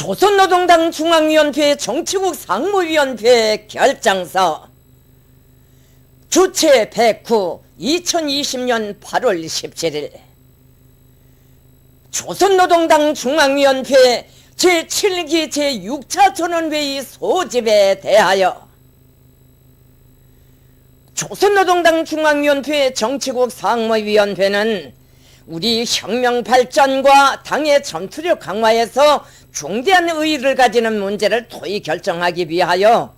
조선노동당 중앙위원회 정치국 상무위원회 결정서 주체 109 2020년 8월 17일 조선노동당 중앙위원회 제7기 제6차 전원회의 소집에 대하여 조선노동당 중앙위원회 정치국 상무위원회는 우리 혁명 발전과 당의 전투력 강화에서 중대한 의의를 가지는 문제를 토의 결정하기 위하여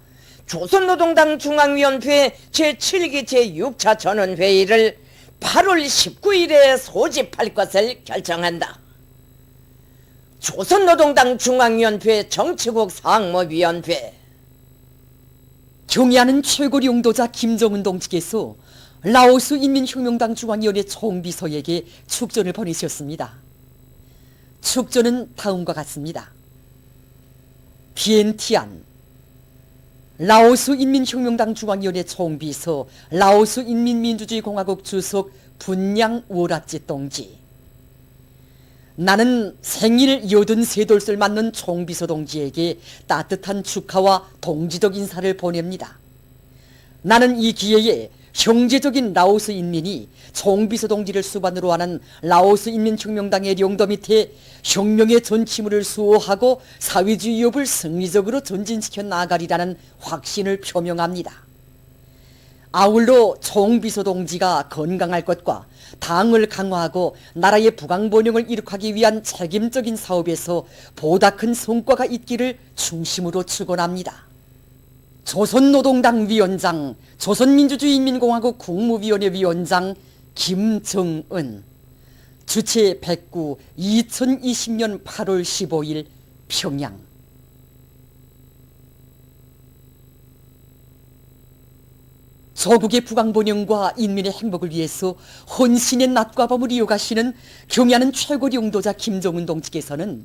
조선노동당 중앙위원회 제7기 제6차 전원회의를 8월 19일에 소집할 것을 결정한다. 조선노동당 중앙위원회 정치국 상무위원회. 경의하는 최고 용도자 김정은 동지께서 라오스 인민혁명당 중앙위원회 총비서에게 축전을 보내셨습니다. 축전은 다음과 같습니다. 비엔티안 라오스 인민혁명당 중앙위원회 총비서 라오스 인민민주주의공화국 주석 분양 워라찌 동지. 나는 생일 83돌을 맞는 총비서 동지에게 따뜻한 축하와 동지적 인사를 보냅니다. 나는 이 기회에 형제적인 라오스 인민이 총비서 동지를 수반으로 하는 라오스 인민혁명당의領도 밑에 혁명의 전치물을 수호하고 사회주의 위협을 승리적으로 전진시켜 나가리라는 확신을 표명합니다. 아울러 총비서 동지가 건강할 것과 당을 강화하고 나라의 부강번영을 이룩하기 위한 책임적인 사업에서 보다 큰 성과가 있기를 중심으로 축원합니다. 조선노동당 위원장, 조선민주주의인민공화국 국무위원회 위원장 김정은. 주체 109 2020년 8월 15일 평양. 조국의 부강번영과 인민의 행복을 위해서 헌신의 낮과 밤을 이어가시는 경의하는 최고 용도자 김정은 동지께서는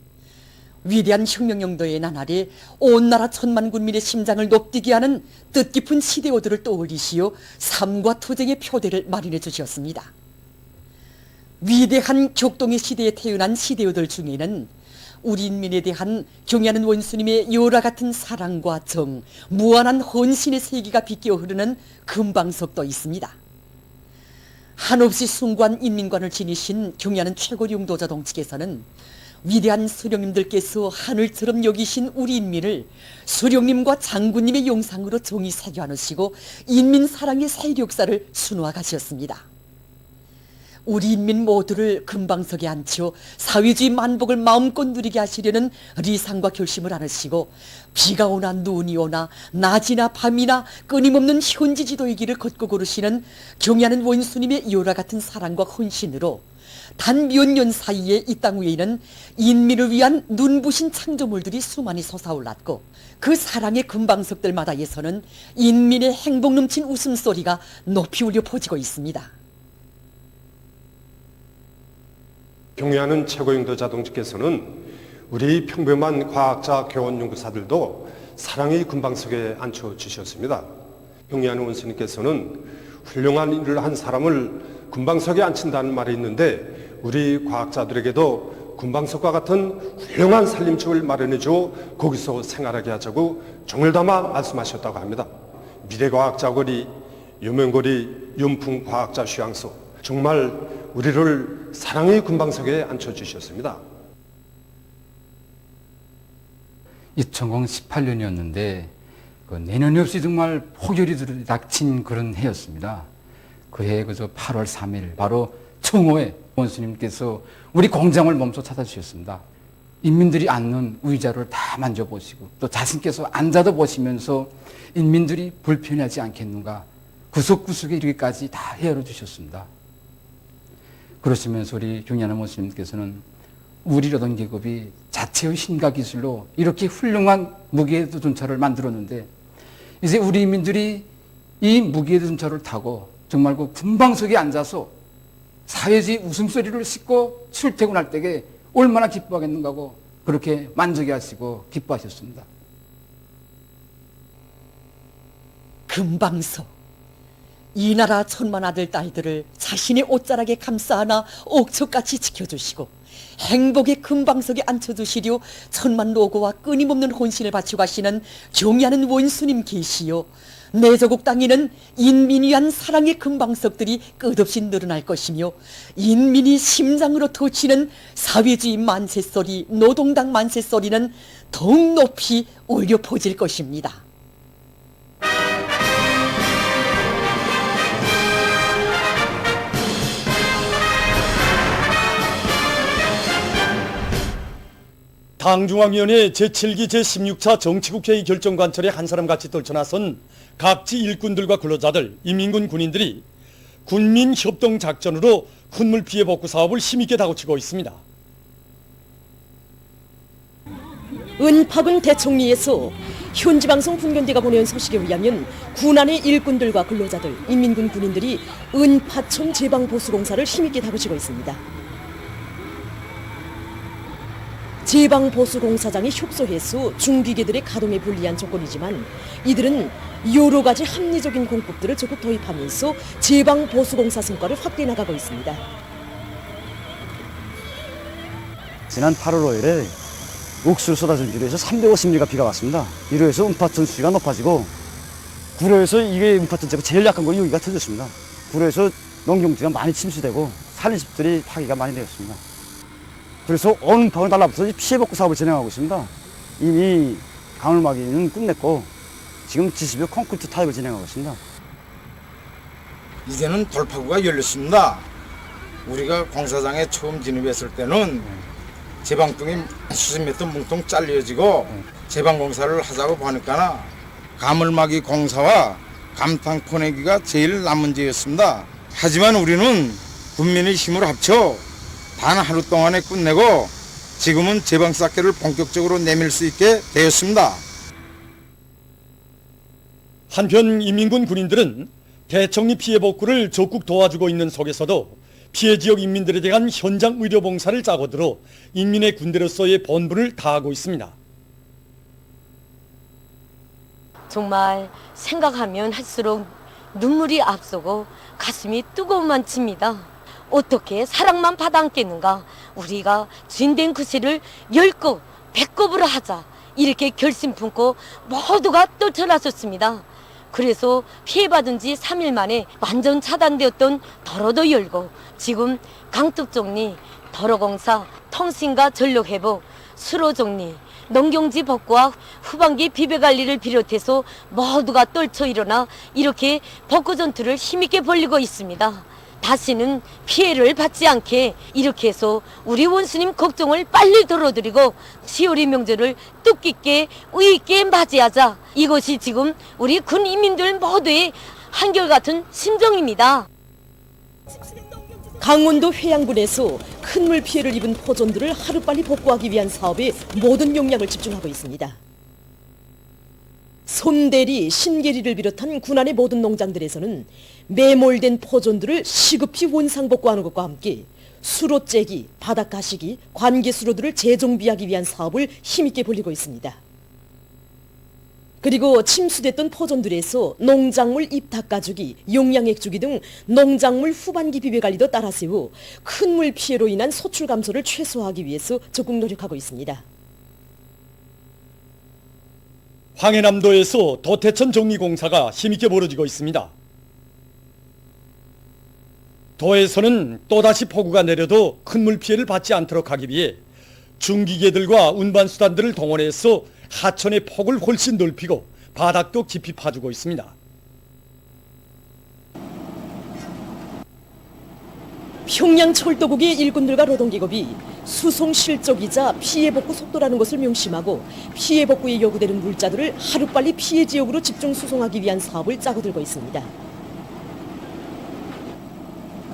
위대한 혁명영도의 나날에 온 나라 천만 군민의 심장을 높뛰게 하는 뜻깊은 시대오들을 떠올리시어 삶과 투쟁의 표대를 마련해 주셨습니다. 위대한 격동의 시대에 태어난 시대오들 중에는 우리 인민에 대한 경의하는 원수님의 요라 같은 사랑과 정, 무한한 헌신의 세기가 비껴 흐르는 금방석도 있습니다. 한없이 숭고한 인민관을 지니신 경의하는 최고 용도자 동지께서는 위대한 수령님들께서 하늘처럼 여기신 우리 인민을 수령님과 장군님의 용상으로 정의 새겨 안으시고 인민 사랑의 세력사를 수놓아 가셨습니다. 우리 인민 모두를 금방석에 앉혀 사회주의 만복을 마음껏 누리게 하시려는 리상과 결심을 안으시고 비가 오나 눈이 오나 낮이나 밤이나 끊임없는 현지 지도의 길을 걷고 걸으시는 경의하는 원수님의 요라 같은 사랑과 헌신으로 단 몇 년 사이에 이 땅 위에는 인민을 위한 눈부신 창조물들이 수많이 솟아올랐고 그 사랑의 금방석들마다에서는 인민의 행복 넘친 웃음소리가 높이 울려 퍼지고 있습니다. 경의하는 최고용도자 동지께서는 우리 평범한 과학자 교원연구사들도 사랑의 금방석에 앉혀주셨습니다. 경의하는 원수님께서는 훌륭한 일을 한 사람을 금방석에 앉힌다는 말이 있는데 우리 과학자들에게도 금방석과 같은 훌륭한 살림집을 마련해줘 거기서 생활하게 하자고 정을 담아 말씀하셨다고 합니다. 미래과학자 거리, 유명거리, 윤풍과학자 휴양소, 정말 우리를 사랑의 금방석에 앉혀주셨습니다. 2018년이었는데 내년이 없이 정말 폭염이 닥친 그런 해였습니다. 그 해에 그저 8월 3일 바로 청호에 원수님께서 우리 공장을 멈춰 찾아주셨습니다. 인민들이 앉는 의자를 다 만져보시고 또 자신께서 앉아도 보시면서 인민들이 불편하지 않겠는가 구석구석에 이르기까지 다 헤아려 주셨습니다. 그러시면서 우리 경의하는 원수님께서는 우리 노동계급이 자체의 신과 기술로 이렇게 훌륭한 무기의 전차를 만들었는데 이제 우리 인민들이 이 무기의 전차를 타고 정말 그 금방석에 앉아서 사회주의 웃음소리를 싣고 출퇴근할 때에 얼마나 기뻐하겠는가 하고 그렇게 만족해 하시고 기뻐하셨습니다. 금방석. 이 나라 천만 아들 딸들을 자신의 옷자락에 감싸 안아 옥석같이 지켜주시고 행복의 금방석에 앉혀두시려 천만 노고와 끊임없는 혼신을 바치고 가시는 경의하는 원수님 계시오. 내조국 땅에는 인민이 위한 사랑의 금방석들이 끝없이 늘어날 것이며 인민이 심장으로 터치는 사회주의 만세소리, 노동당 만세소리는 더욱 높이 울려 퍼질 것입니다. 당중앙위원회 제7기 제16차 정치국회의 결정관철에 한 사람같이 떨쳐나선 각지 일꾼들과 근로자들, 인민군 군인들이 군민협동작전으로 흙물 피해 복구 사업을 힘있게 다그치고 있습니다. 은파군 대청리에서 현지방송 분견대가 보내온 소식에 의하면 군안의 일꾼들과 근로자들, 인민군 군인들이 은파천 제방보수공사를 힘있게 다그치고 있습니다. 제방보수공사장이 협소해서 중기계들의 가동에 불리한 조건이지만 이들은 여러 가지 합리적인 공법들을 적극 도입하면서 제방보수공사 성과를 확대해 나가고 있습니다. 지난 8월 5일에 옥수를 쏟아진 비로 해서 350mm 비가 왔습니다. 이로 해서 은파천 수위가 높아지고 구로에서 이게 은파천 제가 제일 약한 거 여기가 터졌습니다. 구로에서 농경지가 많이 침수되고 산림집들이 파괴가 많이 되었습니다. 그래서 어느 은파가 달라붙어서 피해복구 사업을 진행하고 있습니다. 이미 강물막이는 끝냈고 지금 GCB 콘크리트 타입을 진행하고 있습니다. 이제는 돌파구가 열렸습니다. 우리가 공사장에 처음 진입했을 때는 제방뚱이 수십 미터 뭉텅 잘려지고 제방공사를 하자고 보니까 가물막이 공사와 감탄 퍼내기가 제일 남은 문제였습니다. 하지만 우리는 군민의 힘을 합쳐 단 하루 동안에 끝내고 지금은 제방 쌓기를 본격적으로 내밀 수 있게 되었습니다. 한편 인민군 군인들은 대청리 피해 복구를 적극 도와주고 있는 속에서도 피해 지역 인민들에 대한 현장 의료 봉사를 짜고 들어 인민의 군대로서의 본분을 다하고 있습니다. 정말 생각하면 할수록 눈물이 앞서고 가슴이 뜨거움만 칩니다. 어떻게 사랑만 받아안겠는가. 우리가 주인된 그 시를 10급, 100급으로 하자. 이렇게 결심 품고 모두가 떨쳐나섰습니다. 그래서 피해받은 지 3일 만에 완전 차단되었던 도로도 열고 지금 강특정리, 도로공사, 통신과 전력회복, 수로정리, 농경지 복구와 후반기 비배관리를 비롯해서 모두가 떨쳐 일어나 이렇게 복구 전투를 힘있게 벌이고 있습니다. 다시는 피해를 받지 않게 이렇게 해서 우리 원수님 걱정을 빨리 덜어드리고 10월의 명절을 뜻깊게 의있게 맞이하자. 이것이 지금 우리 군 인민들 모두의 한결같은 심정입니다. 강원도 회양군에서 큰 물 피해를 입은 포존들을 하루빨리 복구하기 위한 사업에 모든 역량을 집중하고 있습니다. 손대리, 신계리를 비롯한 군안의 모든 농장들에서는 매몰된 포존들을 시급히 원상복구하는 것과 함께 수로 째기, 바닥 가시기, 관계 수로들을 재정비하기 위한 사업을 힘있게 벌이고 있습니다. 그리고 침수됐던 포존들에서 농작물 잎 닦아주기, 용량액 주기 등 농작물 후반기 비배관리도 따라 세워 큰 물 피해로 인한 소출 감소를 최소화하기 위해서 적극 노력하고 있습니다. 황해남도에서 도태천 정리공사가 힘있게 벌어지고 있습니다. 도에서는 또다시 폭우가 내려도 큰 물 피해를 받지 않도록 하기 위해 중기계들과 운반수단들을 동원해서 하천의 폭을 훨씬 넓히고 바닥도 깊이 파주고 있습니다. 평양 철도국의 일꾼들과 노동기업이 수송 실적이자 피해 복구 속도라는 것을 명심하고 피해 복구에 요구되는 물자들을 하루빨리 피해 지역으로 집중 수송하기 위한 사업을 짜고 들고 있습니다.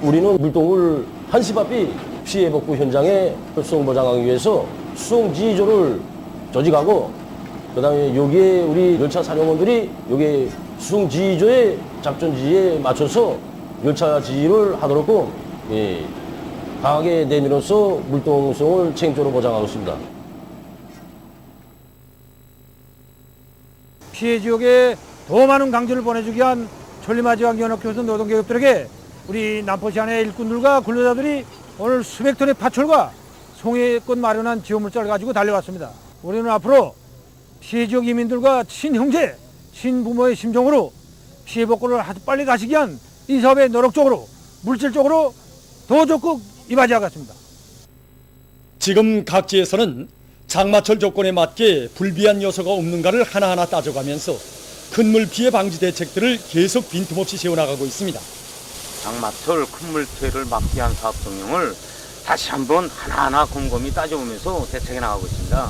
우리는 물동을 한시바삐 피해 복구 현장에 수송 보장하기 위해서 수송 지휘조를 조직하고 그다음에 여기에 우리 열차 사령원들이 여기 수송 지휘조의 작전 지휘에 맞춰서 열차 지휘를 하도록 강하게 내밀어서 물동성을 책임적으로 보장하고 있습니다. 피해 지역에 더 많은 강진을 보내주기 위한 천리마지환경협회에서 노동계급들에게 우리 남포시 안의 일꾼들과 근로자들이 오늘 수백 톤의 파철과 송해껏 마련한 지원물자를 가지고 달려왔습니다. 우리는 앞으로 피해 지역 이민들과 친형제, 친부모의 심정으로 피해 복구를 빨리 가시기 위한 이 사업에 노력적으로 물질적으로 더 적극 임하지하겠습니다. 지금 각지에서는 장마철 조건에 맞게 불비한 요소가 없는가를 하나하나 따져가면서 큰 물 피해 방지 대책들을 계속 빈틈없이 세워나가고 있습니다. 장마철 큰 물 피해를 막기 위한 사업 동령을 다시 한번 하나하나 곰곰이 따져보면서 대책해 나가고 있습니다.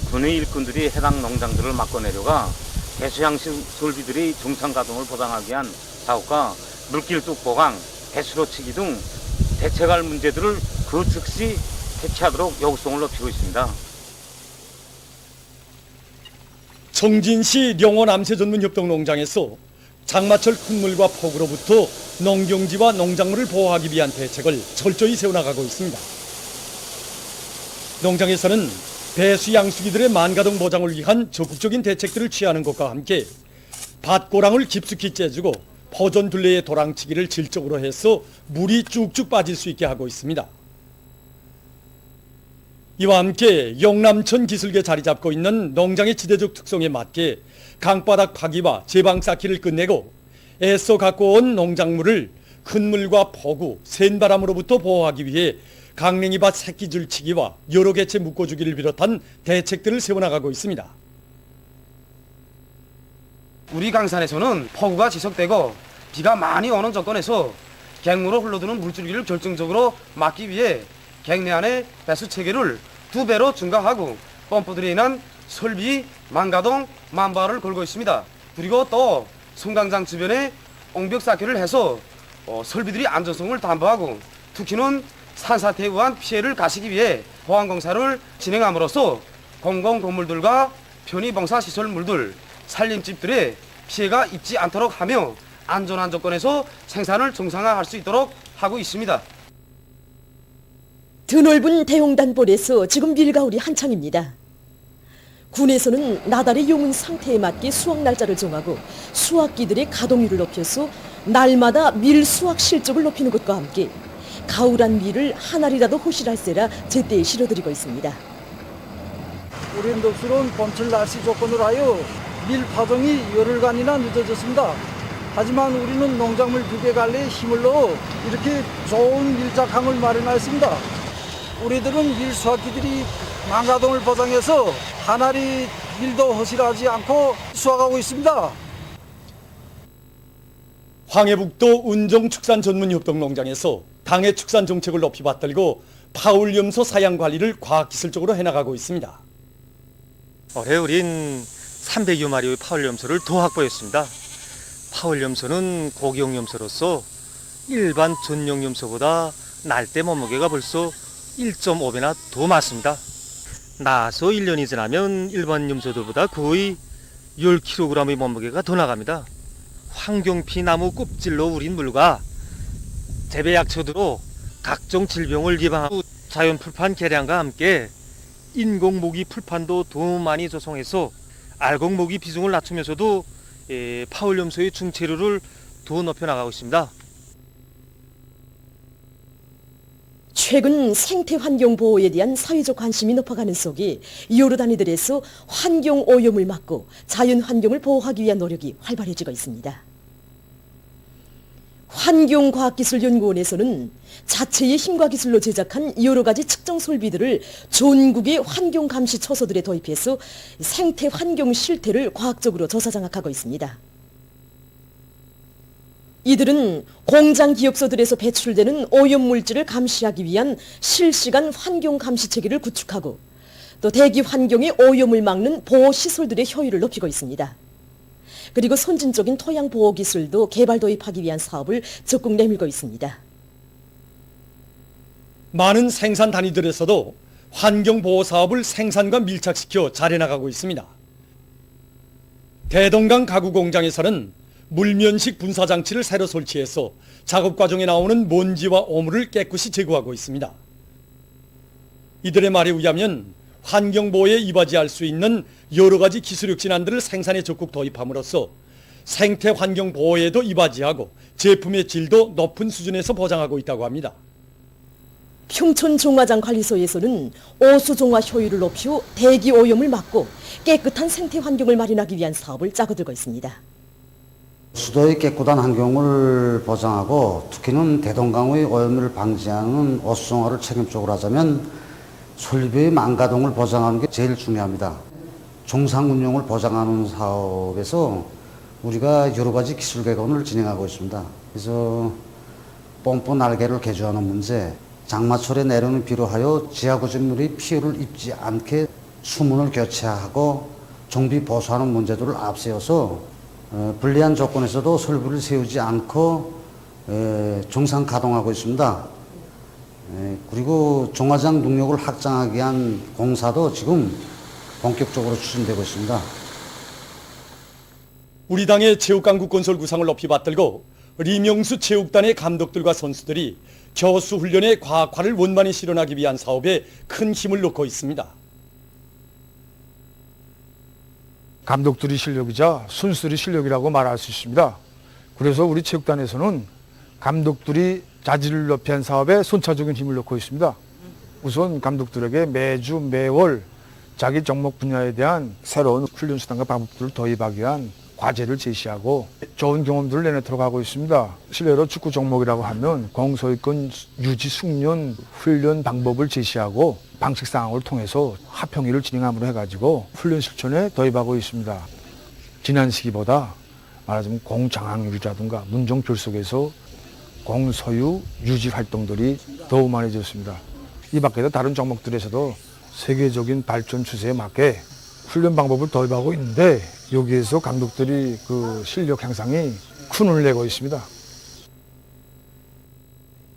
군의 일꾼들이 해당 농장들을 막고 내려가 배수양식 설비들의 정상 가동을 보장하기 위한 사업과 물길 뚝 보강, 배수로 치기 등 대책할 문제들을 그 즉시 해체하도록 요구성을 높이고 있습니다. 청진시 령원 암세전문협동농장에서 장마철 큰물과 폭우로부터 농경지와 농작물을 보호하기 위한 대책을 철저히 세워나가고 있습니다. 농장에서는 배수 양수기들의 만가동 보장을 위한 적극적인 대책들을 취하는 것과 함께 밭고랑을 깊숙이 째주고 포전 둘레의 도랑치기를 질적으로 해서 물이 쭉쭉 빠질 수 있게 하고 있습니다. 이와 함께 영남천 기슭에 자리 잡고 있는 농장의 지대적 특성에 맞게 강바닥 파기와 제방 쌓기를 끝내고 애써 갖고 온 농작물을 큰 물과 폭우, 센 바람으로부터 보호하기 위해 강냉이밭 새끼줄 치기와 여러 개체 묶어주기를 비롯한 대책들을 세워나가고 있습니다. 우리 강산에서는 폭우가 지속되고 비가 많이 오는 조건에서 갱무로 흘러드는 물줄기를 결정적으로 막기 위해 갱내 안의 배수 체계를 2배로 증가하고 펌프들에 인한 설비 망가동 만발을 걸고 있습니다. 그리고 또 송강장 주변에 옹벽 쌓기를 해서 설비들이 안전성을 담보하고 특히는 산사태에 의한 피해를 가시기 위해 보안공사를 진행함으로써 공공건물들과 편의봉사시설물들, 산림집들의 피해가 입지 않도록 하며 안전한 조건에서 생산을 정상화할 수 있도록 하고 있습니다. 드넓은 대홍단벌에서 지금 밀가을이 한창입니다. 군에서는 나달의 용은 상태에 맞게 수확 날짜를 정하고 수확기들의 가동률을 높여서 날마다 밀 수확 실적을 높이는 것과 함께 가을한 밀을 한 알이라도 호실할세라 제때에 실어드리고 있습니다. 우린 덥수로운 봄철 날씨 조건으로 하여 밀 파종이 열흘간이나 늦어졌습니다. 하지만 우리는 농작물 2배 갈래에 힘을 넣어 이렇게 좋은 밀작황을 마련하였습니다. 우리들은 밀 수확기들이 망가동을 보장해서 한 알이 밀도 허실하지 않고 수확하고 있습니다. 황해북도 운정축산전문협동농장에서 당해 축산 정책을 높이 받들고 파울염소 사양 관리를 과학기술적으로 해나가고 있습니다. 올해 우린 300여 마리의 파울염소를 더 확보했습니다. 파울염소는 고기용염소로서 일반 전용염소보다 날대 몸무게가 벌써 1.5배나 더 많습니다. 나서 1년이 지나면 일반 염소들보다 거의 10kg의 몸무게가 더 나갑니다. 황경피 나무 껍질로 우린 물과 재배약초들로 각종 질병을 예방하고 자연 풀판 개량과 함께 인공 모기 풀판도 더 많이 조성해서 알곡 모기 비중을 낮추면서도 파울염소의 중체류를 더 높여나가고 있습니다. 최근 생태 환경 보호에 대한 사회적 관심이 높아가는 속에 요르단이들에서 환경 오염을 막고 자연 환경을 보호하기 위한 노력이 활발해지고 있습니다. 환경과학기술연구원에서는 자체의 힘과 기술로 제작한 여러 가지 측정 설비들을 전국의 환경 감시 처소들에 도입해서 생태 환경 실태를 과학적으로 조사 장악하고 있습니다. 이들은 공장 기업소들에서 배출되는 오염물질을 감시하기 위한 실시간 환경 감시 체계를 구축하고 또 대기 환경의 오염을 막는 보호시설들의 효율을 높이고 있습니다. 그리고 선진적인 토양 보호 기술도 개발 도입하기 위한 사업을 적극 내밀고 있습니다. 많은 생산 단위들에서도 환경 보호 사업을 생산과 밀착시켜 잘해나가고 있습니다. 대동강 가구 공장에서는 물면식 분사 장치를 새로 설치해서 작업 과정에 나오는 먼지와 오물을 깨끗이 제거하고 있습니다. 이들의 말에 의하면 환경 보호에 이바지할 수 있는 여러 가지 기술력 진안들을 생산에 적극 도입함으로써 생태 환경 보호에도 이바지하고 제품의 질도 높은 수준에서 보장하고 있다고 합니다. 평촌 종화장 관리소에서는 오수 종화 효율을 높이 대기 오염을 막고 깨끗한 생태 환경을 마련하기 위한 사업을 짜고들고 있습니다. 수도의 깨끗한 환경을 보장하고 특히는 대동강의 오염을 방지하는 오수종화를 책임적으로 하자면 솔비의 망가동을 보장하는 게 제일 중요합니다. 종상운용을 보장하는 사업에서 우리가 여러 가지 기술 개선을 진행하고 있습니다. 그래서 pom프 날개를 개조하는 문제, 장마철에 내려오는 비로 하여 지하구조물이 피해를 입지 않게 수문을 교체하고 정비 보수하는 문제들을 앞세워서 불리한 조건에서도 설비를 세우지 않고 정상 가동하고 있습니다. 그리고 종화장 능력을 확장하기 위한 공사도 지금 본격적으로 추진되고 있습니다. 우리 당의 체육강국 건설 구상을 높이 받들고 리명수 체육단의 감독들과 선수들이 겨수 훈련의 과학화를 원만히 실현하기 위한 사업에 큰 힘을 놓고 있습니다. 감독들이 실력이자 선수들이 실력이라고 말할 수 있습니다. 그래서 우리 체육단에서는 감독들이 자질을 높이한 사업에 선차적인 힘을 놓고 있습니다. 우선 감독들에게 매주 매월 자기 종목 분야에 대한 새로운 훈련 수단과 방법들을 도입하기 위한 과제를 제시하고 좋은 경험들을 내놓도록 하고 있습니다. 실례로 축구 종목이라고 하면 공소유권 유지 숙련 훈련 방법을 제시하고 방식 사항을 통해서 합평회를 진행함으로 해가지고 훈련 실천에 도입하고 있습니다. 지난 시기보다 말하자면 공장악률이라든가 문종 결속에서 공소유 유지 활동들이 더욱 많아졌습니다. 이 밖에도 다른 종목들에서도 세계적인 발전 추세에 맞게 훈련 방법을 도입하고 있는데 여기에서 감독들이 그 실력 향상이 큰 힘을 내고 있습니다.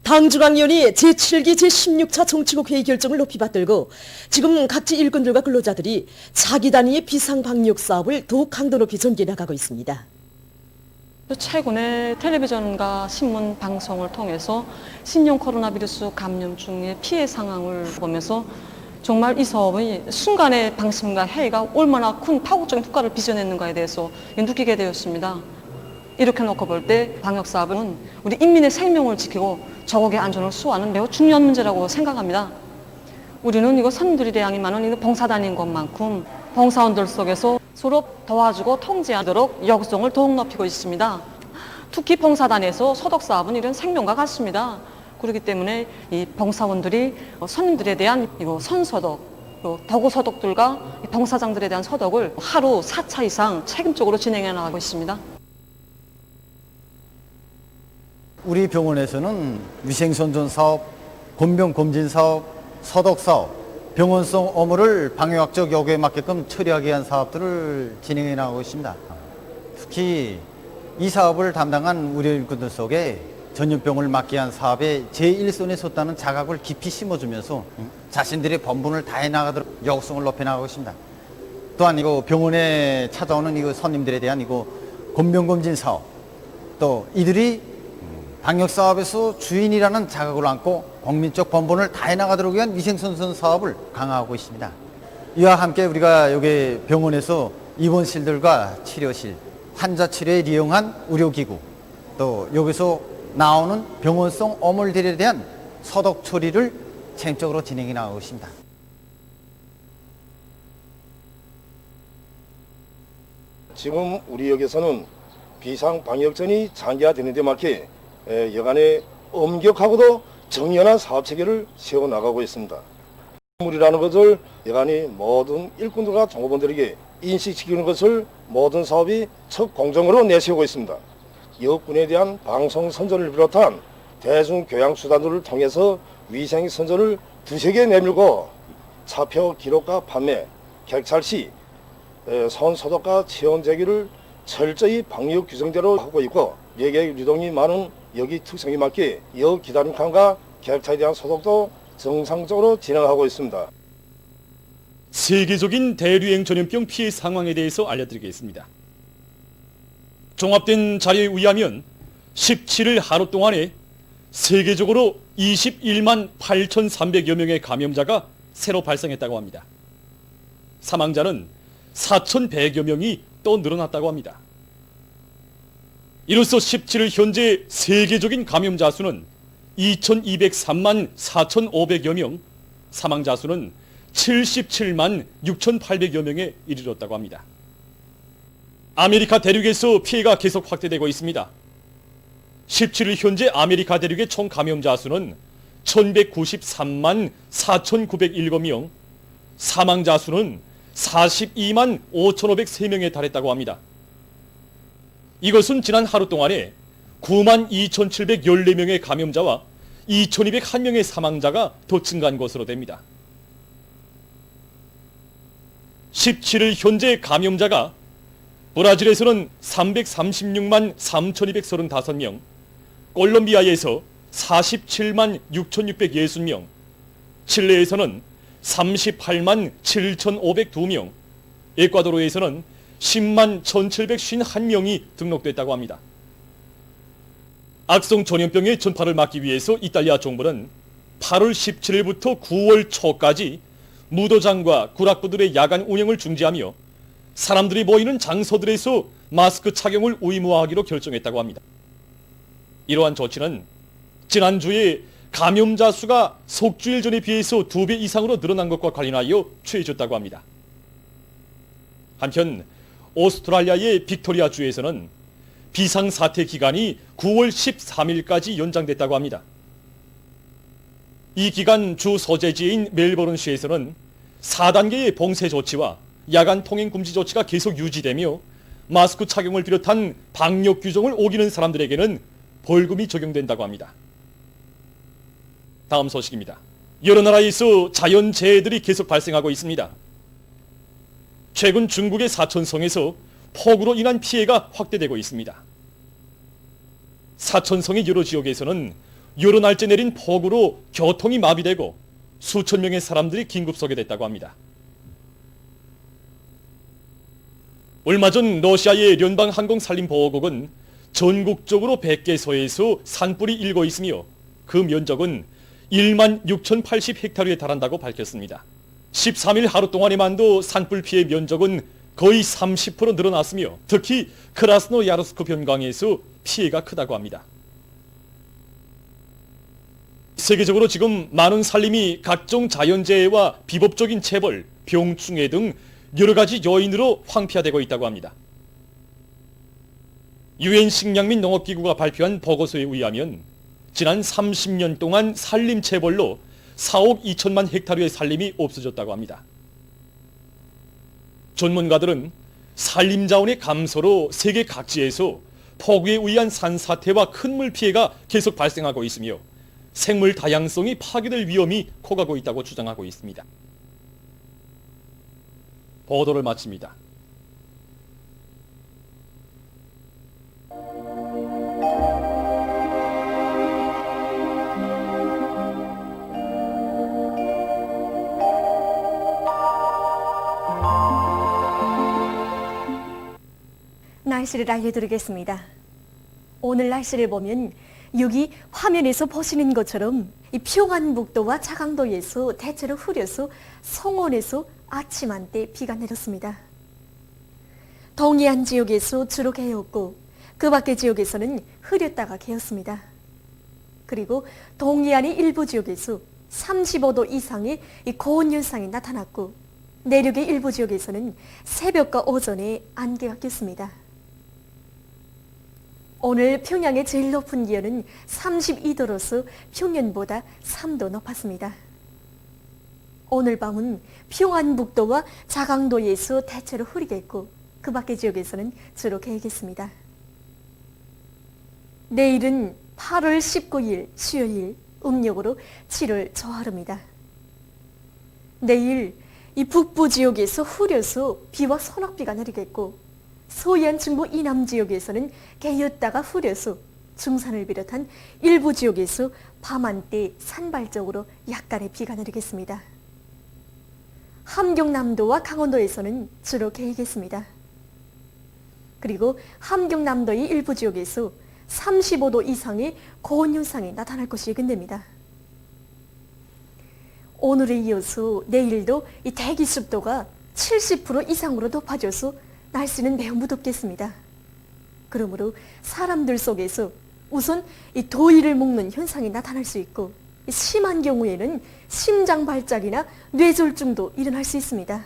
당중앙위원회 제7기 제16차 정치국 회의 결정을 높이 받들고 지금 각지 일꾼들과 근로자들이 자기 단위의 비상방역 사업을 더욱 강도 높이 전개해 나가고 있습니다. 최근에 텔레비전과 신문 방송을 통해서 신종 코로나 바이러스 감염증의 피해 상황을 보면서 정말 이 사업의 순간의 방침과 회의가 얼마나 큰 파국적인 효과를 빚어냈는가에 대해서 느끼게 되었습니다. 이렇게 놓고 볼 때 방역사업은 우리 인민의 생명을 지키고 저국의 안전을 수호하는 매우 중요한 문제라고 생각합니다. 우리는 이거 선들이 대항이 많은 이 봉사단인 것만큼 봉사원들 속에서 서로 도와주고 통제하도록 역성을 더욱 높이고 있습니다. 특히 봉사단에서 소독사업은 이런 생명과 같습니다. 그렇기 때문에 이 봉사원들이 손님들에 대한 이거 손소독, 도구 소독들과 봉사장들에 대한 소독을 하루 4차 이상 책임적으로 진행해 나가고 있습니다. 우리 병원에서는 위생선전 사업, 본병검진 사업, 소독 사업, 병원성 업무를 방역적 요구에 맞게끔 처리하기 위한 사업들을 진행해 나가고 있습니다. 특히 이 사업을 담당한 우리 일꾼들 속에 전염병을 막기 위한 사업에 제1선에 섰다는 자각을 깊이 심어주면서 자신들의 본분을 다해 나가도록 역성을 높여 나가고 있습니다. 또한 이거 병원에 찾아오는 이거 손님들에 대한 이거 본병검진 사업, 또 이들이 방역 사업에서 주인이라는 자각을 안고 국민적 본분을 다해 나가도록 위한 위생선전 사업을 강화하고 있습니다. 이와 함께 우리가 여기 병원에서 입원실들과 치료실, 환자 치료에 이용한 의료기구, 또 여기서 나오는 병원성 오물들에 대한 소독 처리를 책임적으로 진행해 나가고 있습니다. 지금 우리 역에서는 비상방역전이 장기화되는 데 맞게 여간에 엄격하고도 정연한 사업체계를 세워나가고 있습니다. 물이라는 것을 여간이 모든 일꾼들과 종업원들에게 인식시키는 것을 모든 사업이 첫 공정으로 내세우고 있습니다. 역군에 대한 방송 선전을 비롯한 대중교양 수단들을 통해서 위생 선전을 두세 개 내밀고 차표 기록과 판매, 객찰 시 손 소독과 체온 제기를 철저히 방역 규정대로 하고 있고 여객 유동이 많은 여기 특성에 맞게 역 기다림칸과 객차에 대한 소독도 정상적으로 진행하고 있습니다. 세계적인 대류행 전염병 피해 상황에 대해서 알려드리겠습니다. 종합된 자료에 의하면 17일 하루 동안에 세계적으로 21만 8,300여 명의 감염자가 새로 발생했다고 합니다. 사망자는 4,100여 명이 또 늘어났다고 합니다. 이로써 17일 현재 세계적인 감염자 수는 2203만 4,500여 명, 사망자 수는 77만 6,800여 명에 이르렀다고 합니다. 아메리카 대륙에서 피해가 계속 확대되고 있습니다. 17일 현재 아메리카 대륙의 총 감염자 수는 1193만 4,907명, 사망자 수는 42만 5,503명에 달했다고 합니다. 이것은 지난 하루 동안에 9만 2,714명의 감염자와 2,201명의 사망자가 더 증가한 것으로 됩니다. 17일 현재 감염자가 브라질에서는 336만 3,235명, 콜롬비아에서 47만 6,660명, 칠레에서는 38만 7,502명, 에콰도르에서는 10만 1,751명이 등록됐다고 합니다. 악성 전염병의 전파를 막기 위해서 이탈리아 정부는 8월 17일부터 9월 초까지 무도장과 구락부들의 야간 운영을 중지하며 사람들이 모이는 장소들에서 마스크 착용을 의무화하기로 결정했다고 합니다. 이러한 조치는 지난주에 감염자 수가 석주일 전에 비해서 2배 이상으로 늘어난 것과 관련하여 취해졌다고 합니다. 한편 오스트랄리아의 빅토리아주에서는 비상사태 기간이 9월 13일까지 연장됐다고 합니다. 이 기간 주 소재지인 멜버른시에서는 4단계의 봉쇄 조치와 야간 통행 금지 조치가 계속 유지되며 마스크 착용을 비롯한 방역 규정을 어기는 사람들에게는 벌금이 적용된다고 합니다. 다음 소식입니다. 여러 나라에서 자연재해들이 계속 발생하고 있습니다. 최근 중국의 사천성에서 폭우로 인한 피해가 확대되고 있습니다. 사천성의 여러 지역에서는 여러 날째 내린 폭우로 교통이 마비되고 수천 명의 사람들이 긴급 소개됐다고 합니다. 얼마 전 러시아의 연방항공산림보호국은 전국적으로 100개소에서 산불이 일고 있으며 그 면적은 1만 6,080헥타르에 달한다고 밝혔습니다. 13일 하루 동안에만도 산불 피해 면적은 거의 30% 늘어났으며 특히 크라스노야르스크 변강에서 피해가 크다고 합니다. 세계적으로 지금 많은 산림이 각종 자연재해와 비법적인 체벌, 병충해 등 여러 가지 요인으로 황폐화되고 있다고 합니다. 유엔 식량 및 농업기구가 발표한 보고서에 의하면 지난 30년 동안 산림 체벌로 4억 2천만 헥타르의 산림이 없어졌다고 합니다. 전문가들은 산림 자원의 감소로 세계 각지에서 폭우에 의한 산사태와 큰 물 피해가 계속 발생하고 있으며 생물 다양성이 파괴될 위험이 커가고 있다고 주장하고 있습니다. 보도를 마칩니다. 날씨를 알려드리겠습니다. 오늘 날씨를 보면 여기 화면에서 보시는 것처럼 이 평안북도와 자강도에서 대체로 흐려서 성원에서 아침 한때 비가 내렸습니다. 동해안 지역에서 주로 개였고 그 밖의 지역에서는 흐렸다가 개었습니다. 그리고 동해안의 일부 지역에서 35도 이상의 이 고온 현상이 나타났고 내륙의 일부 지역에서는 새벽과 오전에 안개가 꼈습니다. 오늘 평양의 제일 높은 기온은 32도로서 평년보다 3도 높았습니다. 오늘 밤은 평안북도와 자강도에서 대체로 흐리겠고 그 밖의 지역에서는 주로 개겠습니다. 내일은 8월 19일 수요일 음력으로 7월 초하루입니다. 내일 이 북부 지역에서 흐려서 비와 소낙비가 내리겠고 서해안 중부 이남 지역에서는 개였다가 흐려서 중산을 비롯한 일부 지역에서 밤한때 산발적으로 약간의 비가 내리겠습니다. 함경남도와 강원도에서는 주로 개겠습니다. 그리고 함경남도의 일부 지역에서 35도 이상의 고온 현상이 나타날 것이 예견됩니다. 오늘에 이어서 내일도 이 대기 습도가 70% 이상으로 높아져서 날씨는 매우 무덥겠습니다. 그러므로 사람들 속에서 우선 이 더위를 먹는 현상이 나타날 수 있고, 심한 경우에는 심장 발작이나 뇌졸중도 일어날 수 있습니다.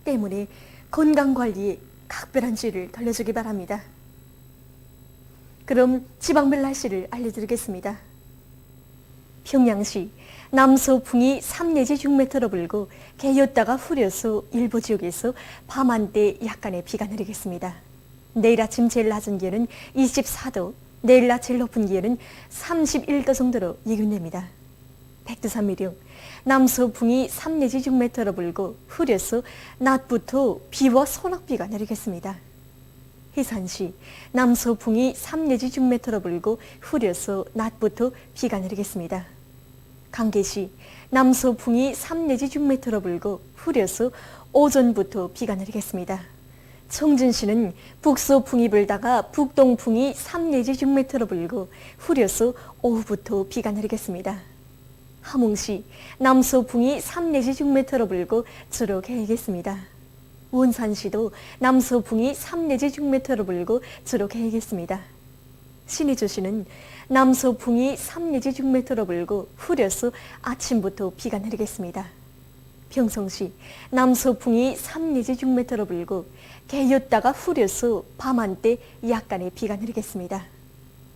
때문에 건강관리에 각별한 주의를 돌려주기 바랍니다. 그럼 지방별 날씨를 알려드리겠습니다. 평양시 남서풍이 3 내지 6m로 불고 개였다가 후려서 일부 지역에서 밤 한때 약간의 비가 내리겠습니다. 내일 아침 제일 낮은 기온은 24도, 내일 낮 제일 높은 기온은 31도 정도로 예견됩니다. 백두산미령 남서풍이 3 내지 6m로 불고 후려서 낮부터 비와 소낙비가 내리겠습니다. 해산시 남서풍이 3 내지 6m로 불고 후려서 낮부터 비가 내리겠습니다. 강계시 남서풍이 3 내지 6m로 불고 후려서 오전부터 비가 내리겠습니다. 청진시는 북서풍이 불다가 북동풍이 3 내지 6m로 불고 후려서 오후부터 비가 내리겠습니다. 함흥시 남서풍이 3 내지 6m로 불고 주로 개이겠습니다. 원산시도 남서풍이 3 내지 6m로 불고 주로 개이겠습니다. 신의주시는 남서풍이 3 내지 6m로 불고 후려서 아침부터 비가 내리겠습니다. 평성시 남서풍이 3 내지 6m로 불고 개였다가 후려서 밤 한때 약간의 비가 내리겠습니다.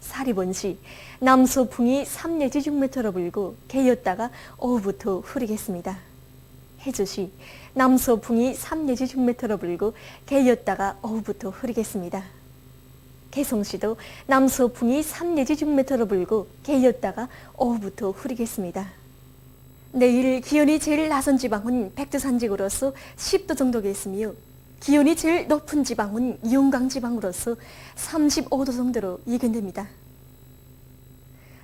사리본시 남서풍이 3 내지 6m로 불고 개였다가 오후부터 흐리겠습니다. 해주시 남서풍이 3 내지 6m로 불고 개였다가 오후부터 흐리겠습니다. 개성시도 남서풍이 3 내지 6m로 불고 개였다가 오후부터 흐리겠습니다. 내일 기온이 제일 낮은 지방은 백두산지구로서 10도 정도겠으며 기온이 제일 높은 지방은 용강지방으로서 35도 정도로 예견됩니다.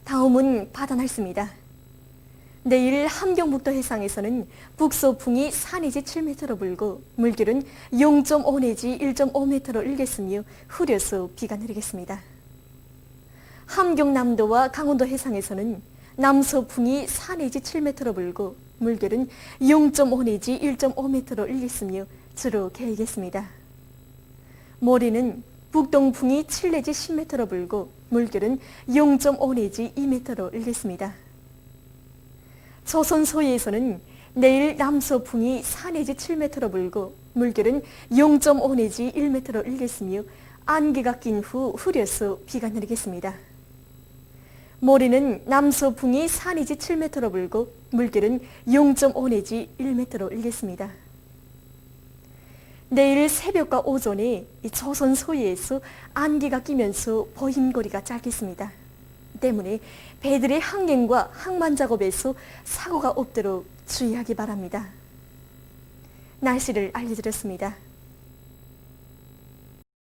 다음은 바다 날씨입니다. 내일 함경북도 해상에서는 북서풍이 4 내지 7m로 불고 물결은 0.5 내지 1.5m로 일겠으며 흐려서 비가 내리겠습니다. 함경남도와 강원도 해상에서는 남서풍이 4 내지 7m로 불고 물결은 0.5 내지 1.5m로 일겠으며 주로 개이겠습니다. 모레는 북동풍이 7 내지 10m로 불고 물결은 0.5 내지 2m로 일겠습니다. 조선 서해에서는 내일 남서풍이 4 내지 7m로 불고 물결은 0.5 내지 1m로 일겠으며 안개가 낀 후 흐려서 비가 내리겠습니다. 모레는 남서풍이 4 내지 7m로 불고 물결은 0.5 내지 1m로 일겠습니다. 내일 새벽과 오전에 조선 서해에서 안개가 끼면서 보임거리가 짧겠습니다. 때문에 배들의 항갱과 항만 작업에서 사고가 없도록 주의하기 바랍니다. 날씨를 알려드렸습니다.